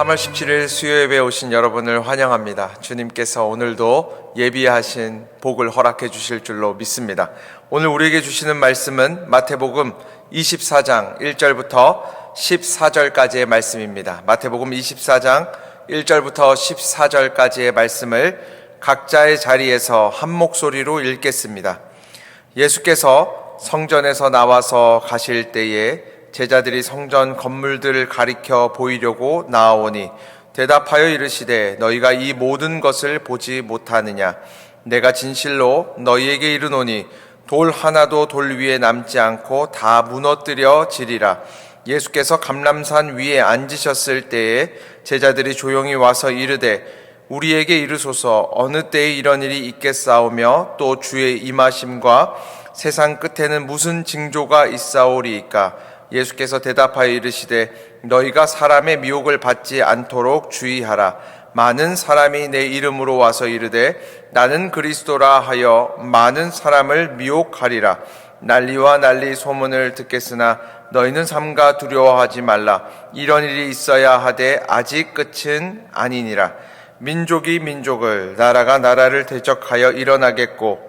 3월 17일 수요예배에 오신 여러분을 환영합니다. 주님께서 오늘도 예비하신 복을 허락해 주실 줄로 믿습니다. 오늘 우리에게 주시는 말씀은 마태복음 24장 1절부터 14절까지의 말씀입니다. 마태복음 24장 1절부터 14절까지의 말씀을 각자의 자리에서 한 목소리로 읽겠습니다. 예수께서 성전에서 나와서 가실 때에 제자들이 성전 건물들을 가리켜 보이려고 나아오니 대답하여 이르시되 너희가 이 모든 것을 보지 못하느냐? 내가 진실로 너희에게 이르노니 돌 하나도 돌 위에 남지 않고 다 무너뜨려 지리라. 예수께서 감람산 위에 앉으셨을 때에 제자들이 조용히 와서 이르되 우리에게 이르소서 어느 때에 이런 일이 있겠사오며 또 주의 임하심과 세상 끝에는 무슨 징조가 있사오리이까? 예수께서 대답하여 이르시되 너희가 사람의 미혹을 받지 않도록 주의하라. 많은 사람이 내 이름으로 와서 이르되 나는 그리스도라 하여 많은 사람을 미혹하리라. 난리와 난리 소문을 듣겠으나 너희는 삼가 두려워하지 말라. 이런 일이 있어야 하되 아직 끝은 아니니라. 민족이 민족을, 나라가 나라를 대적하여 일어나겠고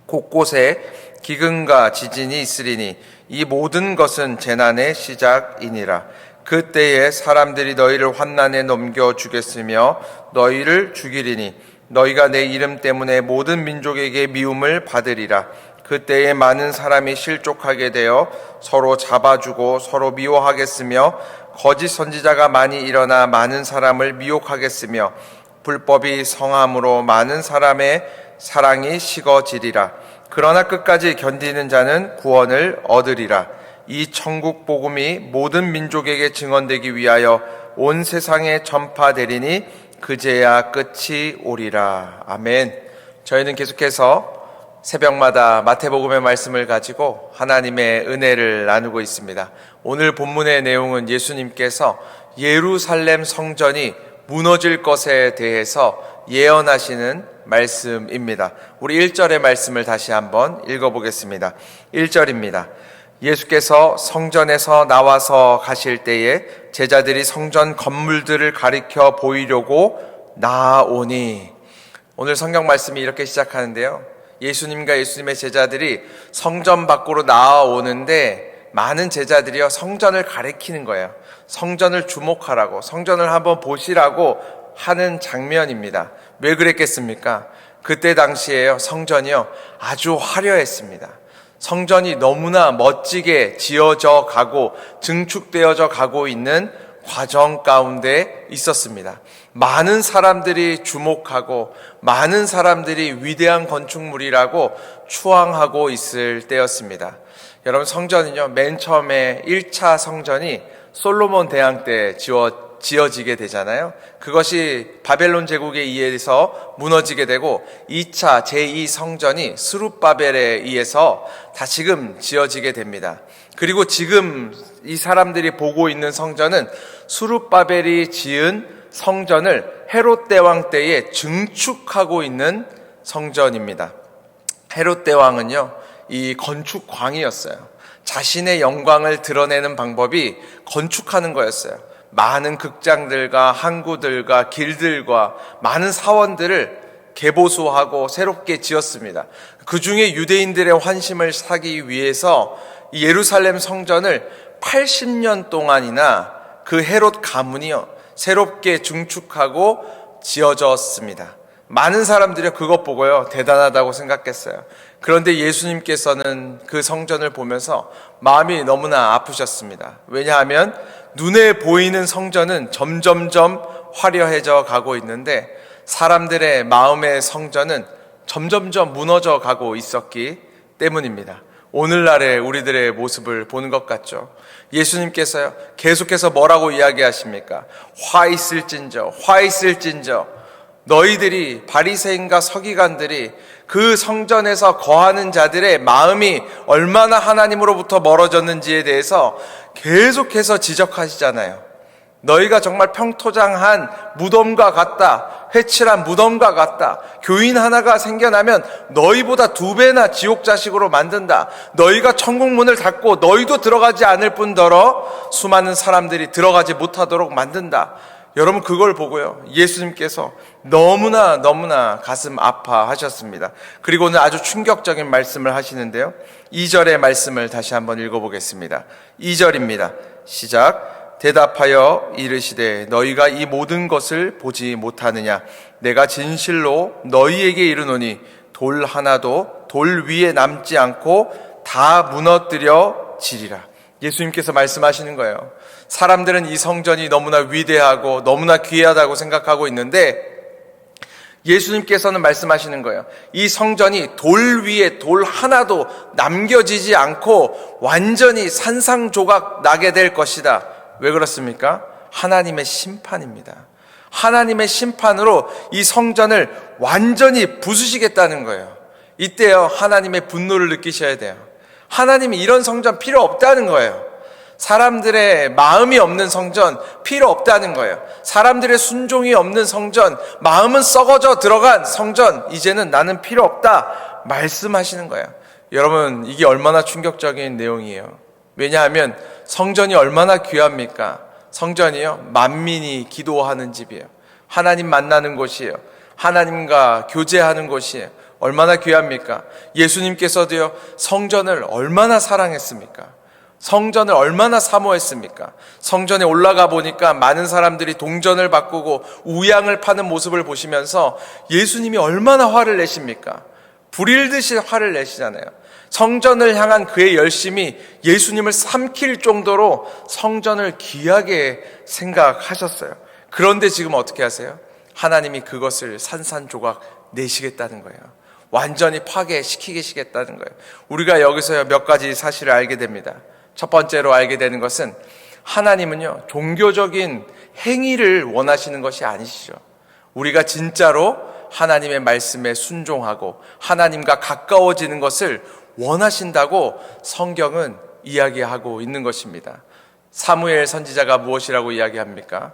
곳곳에 기근과 지진이 있으리니 이 모든 것은 재난의 시작이니라. 그때에 사람들이 너희를 환난에 넘겨 주겠으며 너희를 죽이리니 너희가 내 이름 때문에 모든 민족에게 미움을 받으리라. 그때에 많은 사람이 실족하게 되어 서로 잡아주고 서로 미워하겠으며 거짓 선지자가 많이 일어나 많은 사람을 미혹하겠으며 불법이 성함으로 많은 사람의 사랑이 식어지리라. 그러나 끝까지 견디는 자는 구원을 얻으리라. 이 천국 복음이 모든 민족에게 증언되기 위하여 온 세상에 전파되리니 그제야 끝이 오리라. 아멘. 저희는 계속해서 새벽마다 마태복음의 말씀을 가지고 하나님의 은혜를 나누고 있습니다. 오늘 본문의 내용은 예수님께서 예루살렘 성전이 무너질 것에 대해서 예언하시는 말씀입니다. 우리 1절의 말씀을 다시 한번 읽어보겠습니다. 1절입니다. 예수께서 성전에서 나와서 가실 때에 제자들이 성전 건물들을 가리켜 보이려고 나아오니, 오늘 성경 말씀이 이렇게 시작하는데요. 예수님과 예수님의 제자들이 성전 밖으로 나아오는데 많은 제자들이요 성전을 가리키는 거예요. 성전을 주목하라고, 성전을 한번 보시라고 하는 장면입니다. 왜 그랬겠습니까? 그때 당시에요 성전이요 아주 화려했습니다. 성전이 너무나 멋지게 지어져 가고 증축되어져 가고 있는 과정 가운데 있었습니다. 많은 사람들이 주목하고 많은 사람들이 위대한 건축물이라고 추앙하고 있을 때였습니다. 여러분, 성전은요 맨 처음에 1차 성전이 솔로몬 대왕 때 지어지게 되잖아요. 그것이 바벨론 제국에 의해서 무너지게 되고 2차 제2 성전이 스룹바벨에 의해서 다시금 지어지게 됩니다. 그리고 지금 이 사람들이 보고 있는 성전은 스룹바벨이 지은 성전을 헤롯 대왕 때에 증축하고 있는 성전입니다. 헤롯 대왕은요 이 건축광이었어요. 자신의 영광을 드러내는 방법이 건축하는 거였어요. 많은 극장들과 항구들과 길들과 많은 사원들을 개보수하고 새롭게 지었습니다. 그 중에 유대인들의 환심을 사기 위해서 이 예루살렘 성전을 80년 동안이나 그 헤롯 가문이요 새롭게 증축하고 지어졌습니다. 많은 사람들이 그것 보고요 대단하다고 생각했어요. 그런데 예수님께서는 그 성전을 보면서 마음이 너무나 아프셨습니다. 왜냐하면 눈에 보이는 성전은 점점점 화려해져 가고 있는데 사람들의 마음의 성전은 점점점 무너져 가고 있었기 때문입니다. 오늘날의 우리들의 모습을 보는 것 같죠. 예수님께서요 계속해서 뭐라고 이야기하십니까? 화 있을진저 너희들이 바리새인과 서기관들이 그 성전에서 거하는 자들의 마음이 얼마나 하나님으로부터 멀어졌는지에 대해서 계속해서 지적하시잖아요. 너희가 정말 평토장한 무덤과 같다. 회칠한 무덤과 같다. 교인 하나가 생겨나면 너희보다 2배나 지옥 자식으로 만든다. 너희가 천국 문을 닫고 너희도 들어가지 않을 뿐더러 수많은 사람들이 들어가지 못하도록 만든다. 여러분 그걸 보고요, 예수님께서 너무나 가슴 아파하셨습니다. 그리고 오늘 아주 충격적인 말씀을 하시는데요, 2절의 말씀을 다시 한번 읽어보겠습니다. 2절입니다. 시작. 대답하여 이르시되 너희가 이 모든 것을 보지 못하느냐? 내가 진실로 너희에게 이르노니 돌 하나도 돌 위에 남지 않고 다 무너뜨려지리라. 예수님께서 말씀하시는 거예요. 사람들은 이 성전이 너무나 위대하고 너무나 귀하다고 생각하고 있는데 예수님께서는 말씀하시는 거예요. 이 성전이 돌 위에 돌 하나도 남겨지지 않고 완전히 산상조각 나게 될 것이다. 왜 그렇습니까? 하나님의 심판입니다. 하나님의 심판으로 이 성전을 완전히 부수시겠다는 거예요. 이때요, 하나님의 분노를 느끼셔야 돼요. 하나님이 이런 성전 필요 없다는 거예요. 사람들의 마음이 없는 성전 필요 없다는 거예요. 사람들의 순종이 없는 성전, 마음은 썩어져 들어간 성전, 이제는 나는 필요 없다 말씀하시는 거예요. 여러분, 이게 얼마나 충격적인 내용이에요. 왜냐하면 성전이 얼마나 귀합니까? 성전이요, 만민이 기도하는 집이에요. 하나님 만나는 곳이에요. 하나님과 교제하는 곳이에요. 얼마나 귀합니까? 예수님께서도요, 성전을 얼마나 사랑했습니까? 성전을 얼마나 사모했습니까? 성전에 올라가 보니까 많은 사람들이 동전을 바꾸고 우양을 파는 모습을 보시면서 예수님이 얼마나 화를 내십니까? 불일듯이 화를 내시잖아요. 성전을 향한 그의 열심이 예수님을 삼킬 정도로 성전을 귀하게 생각하셨어요. 그런데 지금 어떻게 하세요? 하나님이 그것을 산산조각 내시겠다는 거예요. 완전히 파괴시키시겠다는 거예요. 우리가 여기서 몇 가지 사실을 알게 됩니다. 첫 번째로 알게 되는 것은 하나님은요, 종교적인 행위를 원하시는 것이 아니시죠. 우리가 진짜로 하나님의 말씀에 순종하고 하나님과 가까워지는 것을 원하신다고 성경은 이야기하고 있는 것입니다. 사무엘 선지자가 무엇이라고 이야기합니까?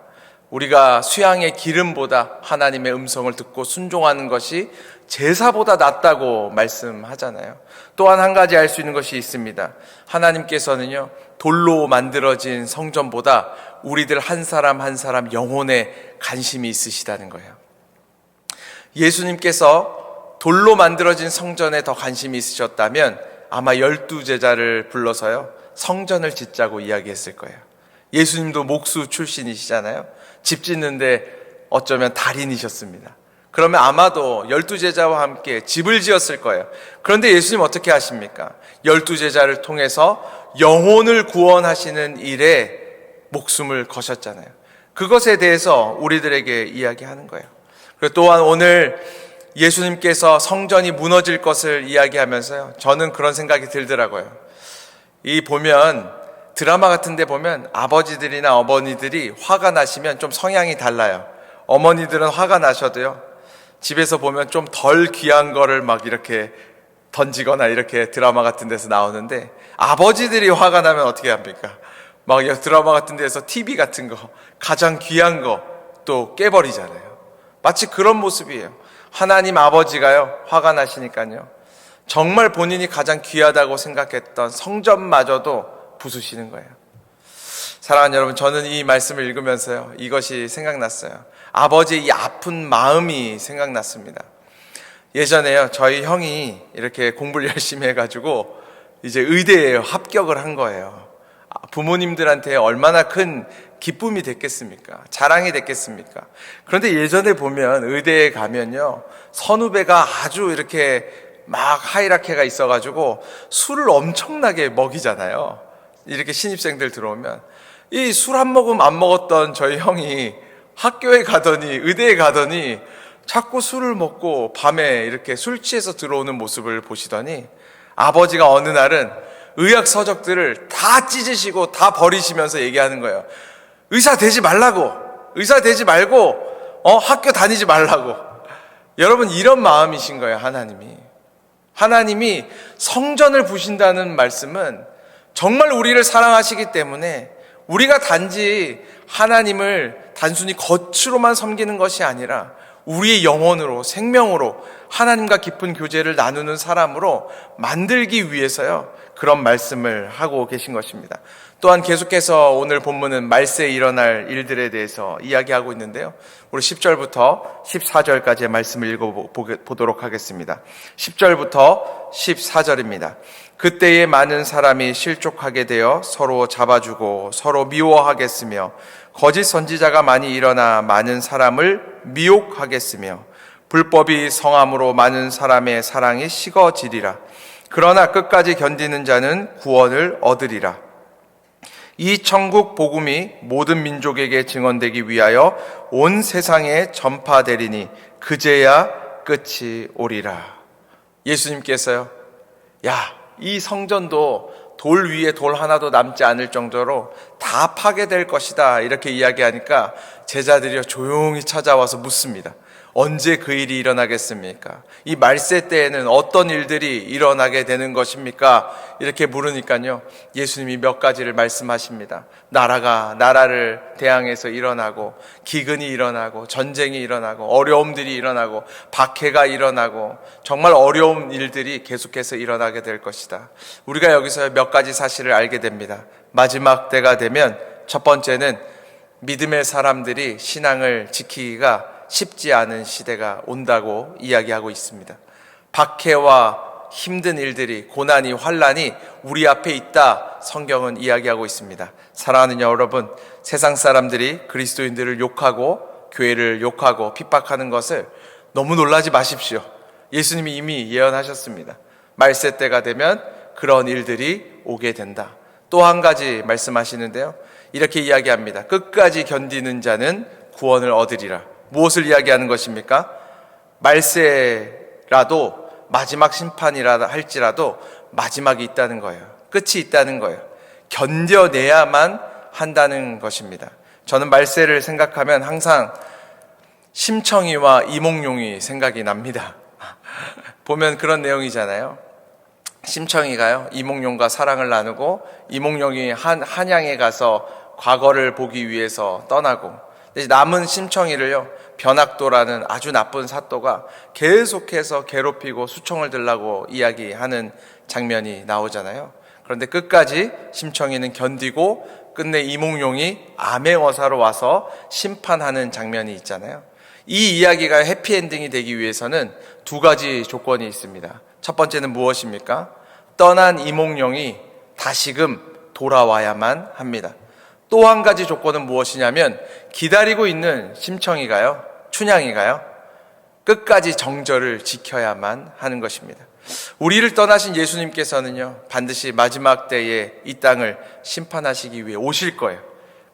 우리가 수양의 기름보다 하나님의 음성을 듣고 순종하는 것이 제사보다 낫다고 말씀하잖아요. 또한 한 가지 알 수 있는 것이 있습니다. 하나님께서는요, 돌로 만들어진 성전보다 우리들 한 사람 한 사람 영혼에 관심이 있으시다는 거예요. 예수님께서 돌로 만들어진 성전에 더 관심이 있으셨다면 아마 12제자를 불러서요, 성전을 짓자고 이야기했을 거예요. 예수님도 목수 출신이시잖아요. 집 짓는데 어쩌면 달인이셨습니다. 그러면 아마도 12제자와 함께 집을 지었을 거예요. 그런데 예수님 어떻게 하십니까? 12제자를 통해서 영혼을 구원하시는 일에 목숨을 거셨잖아요. 그것에 대해서 우리들에게 이야기하는 거예요. 그리고 또한 오늘 예수님께서 성전이 무너질 것을 이야기하면서요, 저는 그런 생각이 들더라고요. 이 보면 드라마 같은 데 보면 아버지들이나 어머니들이 화가 나시면 좀 성향이 달라요. 어머니들은 화가 나셔도요, 집에서 보면 좀 덜 귀한 거를 막 이렇게 던지거나 이렇게 드라마 같은 데서 나오는데, 아버지들이 화가 나면 어떻게 합니까? 막 드라마 같은 데서 TV 같은 거, 가장 귀한 거 또 깨버리잖아요. 마치 그런 모습이에요. 하나님 아버지가요, 화가 나시니까요, 정말 본인이 가장 귀하다고 생각했던 성전마저도 부수시는 거예요. 사랑하는 여러분, 저는 이 말씀을 읽으면서요, 이것이 생각났어요. 아버지의 이 아픈 마음이 생각났습니다. 예전에요, 저희 형이 이렇게 공부를 열심히 해가지고 이제 의대에 합격을 한 거예요. 부모님들한테 얼마나 큰 기쁨이 됐겠습니까? 자랑이 됐겠습니까? 그런데 예전에 보면 의대에 가면요, 선후배가 아주 이렇게 막 하이라케가 있어가지고 술을 엄청나게 먹이잖아요. 이렇게 신입생들 들어오면 이 술 한 모금 안 먹었던 저희 형이 학교에 가더니, 의대에 가더니 자꾸 술을 먹고 밤에 이렇게 술 취해서 들어오는 모습을 보시더니 아버지가 어느 날은 의학 서적들을 다 찢으시고 다 버리시면서 얘기하는 거예요. 의사 되지 말라고, 의사 되지 말고 학교 다니지 말라고. 여러분, 이런 마음이신 거예요. 하나님이 성전을 부신다는 말씀은 정말 우리를 사랑하시기 때문에 우리가 단지 하나님을 단순히 겉으로만 섬기는 것이 아니라 우리의 영혼으로, 생명으로 하나님과 깊은 교제를 나누는 사람으로 만들기 위해서요, 그런 말씀을 하고 계신 것입니다. 또한 계속해서 오늘 본문은 말세에 일어날 일들에 대해서 이야기하고 있는데요, 우리 10절부터 14절까지의 말씀을 읽어보도록 하겠습니다. 10절부터 14절입니다. 그때에 많은 사람이 실족하게 되어 서로 잡아주고 서로 미워하겠으며 거짓 선지자가 많이 일어나 많은 사람을 미혹하겠으며 불법이 성함으로 많은 사람의 사랑이 식어지리라. 그러나 끝까지 견디는 자는 구원을 얻으리라. 이 천국 복음이 모든 민족에게 증언되기 위하여 온 세상에 전파되리니 그제야 끝이 오리라. 예수님께서요, 이 성전도 돌 위에 돌 하나도 남지 않을 정도로 다 파괴될 것이다, 이렇게 이야기하니까 제자들이 조용히 찾아와서 묻습니다. 언제 그 일이 일어나겠습니까? 이 말세 때에는 어떤 일들이 일어나게 되는 것입니까? 이렇게 물으니까요, 예수님이 몇 가지를 말씀하십니다. 나라가 나라를 대항해서 일어나고, 기근이 일어나고, 전쟁이 일어나고, 어려움들이 일어나고, 박해가 일어나고, 정말 어려운 일들이 계속해서 일어나게 될 것이다. 우리가 여기서 몇 가지 사실을 알게 됩니다. 마지막 때가 되면 첫 번째는 믿음의 사람들이 신앙을 지키기가 쉽지 않은 시대가 온다고 이야기하고 있습니다. 박해와 힘든 일들이, 고난이, 환난이 우리 앞에 있다, 성경은 이야기하고 있습니다. 사랑하는 여러분, 세상 사람들이 그리스도인들을 욕하고 교회를 욕하고 핍박하는 것을 너무 놀라지 마십시오. 예수님이 이미 예언하셨습니다. 말세 때가 되면 그런 일들이 오게 된다. 또 한 가지 말씀하시는데요, 이렇게 이야기합니다. 끝까지 견디는 자는 구원을 얻으리라. 무엇을 이야기하는 것입니까? 말세라도, 마지막 심판이라 할지라도 마지막이 있다는 거예요. 끝이 있다는 거예요. 견뎌내야만 한다는 것입니다. 저는 말세를 생각하면 항상 심청이와 이몽룡이 생각이 납니다. 보면 그런 내용이잖아요. 심청이가요, 이몽룡과 사랑을 나누고, 이몽룡이 한양에 가서 과거를 보기 위해서 떠나고, 남은 심청이를요, 변학도라는 아주 나쁜 사또가 계속해서 괴롭히고 수총을 들라고 이야기하는 장면이 나오잖아요. 그런데 끝까지 심청이는 견디고 끝내 이몽룡이 암행어사로 와서 심판하는 장면이 있잖아요. 이 이야기가 해피엔딩이 되기 위해서는 두 가지 조건이 있습니다. 첫 번째는 무엇입니까? 떠난 이몽룡이 다시금 돌아와야만 합니다. 또 한 가지 조건은 무엇이냐면, 기다리고 있는 심청이가요, 춘향이가요, 끝까지 정절을 지켜야만 하는 것입니다. 우리를 떠나신 예수님께서는요, 반드시 마지막 때에 이 땅을 심판하시기 위해 오실 거예요.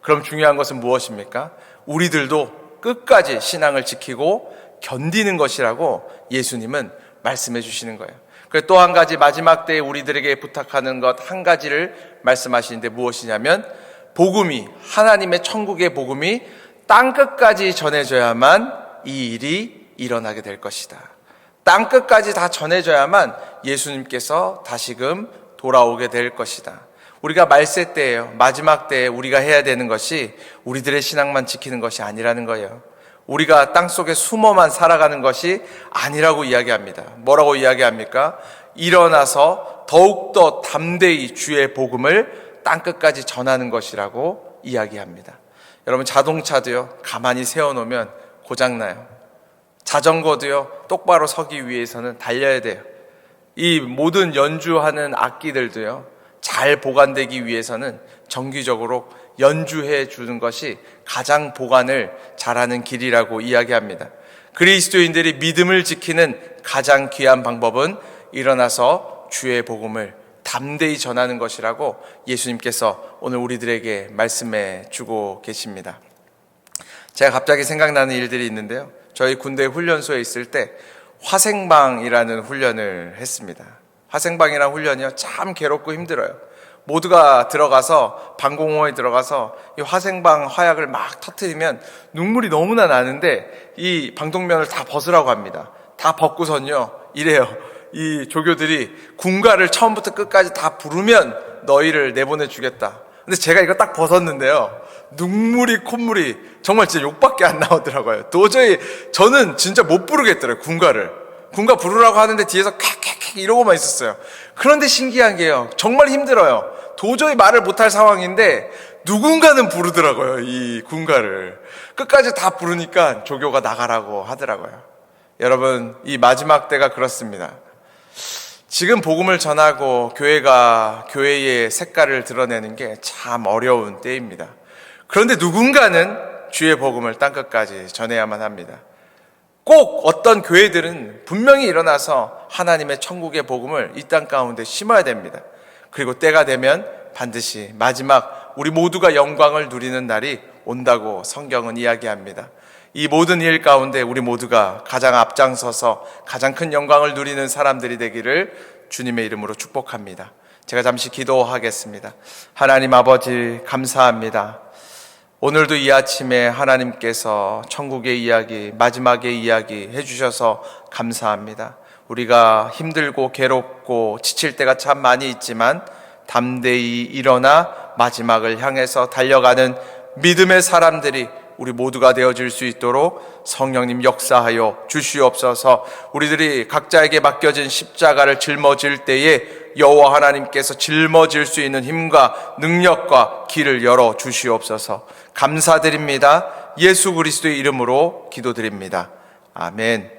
그럼 중요한 것은 무엇입니까? 우리들도 끝까지 신앙을 지키고 견디는 것이라고 예수님은 말씀해 주시는 거예요. 그리고 또 한 가지, 마지막 때에 우리들에게 부탁하는 것 한 가지를 말씀하시는데 무엇이냐면, 복음이, 하나님의 천국의 복음이 땅끝까지 전해져야만 이 일이 일어나게 될 것이다. 땅끝까지 다 전해져야만 예수님께서 다시금 돌아오게 될 것이다. 우리가 말세 때예요. 마지막 때에 우리가 해야 되는 것이 우리들의 신앙만 지키는 것이 아니라는 거예요. 우리가 땅속에 숨어만 살아가는 것이 아니라고 이야기합니다. 뭐라고 이야기합니까? 일어나서 더욱더 담대히 주의 복음을 땅끝까지 전하는 것이라고 이야기합니다. 여러분, 자동차도요, 가만히 세워놓으면 고장나요. 자전거도요, 똑바로 서기 위해서는 달려야 돼요. 이 모든 연주하는 악기들도요, 잘 보관되기 위해서는 정기적으로 연주해 주는 것이 가장 보관을 잘하는 길이라고 이야기합니다. 그리스도인들이 믿음을 지키는 가장 귀한 방법은 일어나서 주의 복음을 담대히 전하는 것이라고 예수님께서 오늘 우리들에게 말씀해 주고 계십니다. 제가 갑자기 생각나는 일들이 있는데요, 저희 군대 훈련소에 있을 때 화생방이라는 훈련을 했습니다. 화생방이라는 훈련이요, 참 괴롭고 힘들어요. 모두가 들어가서, 방공호에 들어가서 이 화생방 화약을 막 터뜨리면 눈물이 너무나 나는데, 이 방독면을 다 벗으라고 합니다. 다 벗고선요, 이래요. 이 조교들이 군가를 처음부터 끝까지 다 부르면 너희를 내보내주겠다. 근데 제가 이거 딱 벗었는데요, 눈물이 콧물이 정말 진짜 욕밖에 안 나오더라고요. 도저히 저는 진짜 못 부르겠더라고요, 군가를. 군가 부르라고 하는데 뒤에서 캬캬캬 이러고만 있었어요. 그런데 신기한 게요. 정말 힘들어요. 도저히 말을 못할 상황인데 누군가는 부르더라고요. 이 군가를. 끝까지 다 부르니까 조교가 나가라고 하더라고요. 여러분, 이 마지막 때가 그렇습니다. 지금 복음을 전하고 교회가 교회의 색깔을 드러내는 게 참 어려운 때입니다. 그런데 누군가는 주의 복음을 땅끝까지 전해야만 합니다. 꼭 어떤 교회들은 분명히 일어나서 하나님의 천국의 복음을 이 땅 가운데 심어야 됩니다. 그리고 때가 되면 반드시 마지막 우리 모두가 영광을 누리는 날이 온다고 성경은 이야기합니다. 이 모든 일 가운데 우리 모두가 가장 앞장서서 가장 큰 영광을 누리는 사람들이 되기를 주님의 이름으로 축복합니다. 제가 잠시 기도하겠습니다. 하나님 아버지 감사합니다. 오늘도 이 아침에 하나님께서 천국의 이야기, 마지막의 이야기 해주셔서 감사합니다. 우리가 힘들고 괴롭고 지칠 때가 참 많이 있지만 담대히 일어나 마지막을 향해서 달려가는 믿음의 사람들이 우리 모두가 되어질 수 있도록 성령님 역사하여 주시옵소서. 우리들이 각자에게 맡겨진 십자가를 짊어질 때에 여호와 하나님께서 짊어질 수 있는 힘과 능력과 길을 열어 주시옵소서. 감사드립니다. 예수 그리스도의 이름으로 기도드립니다. 아멘.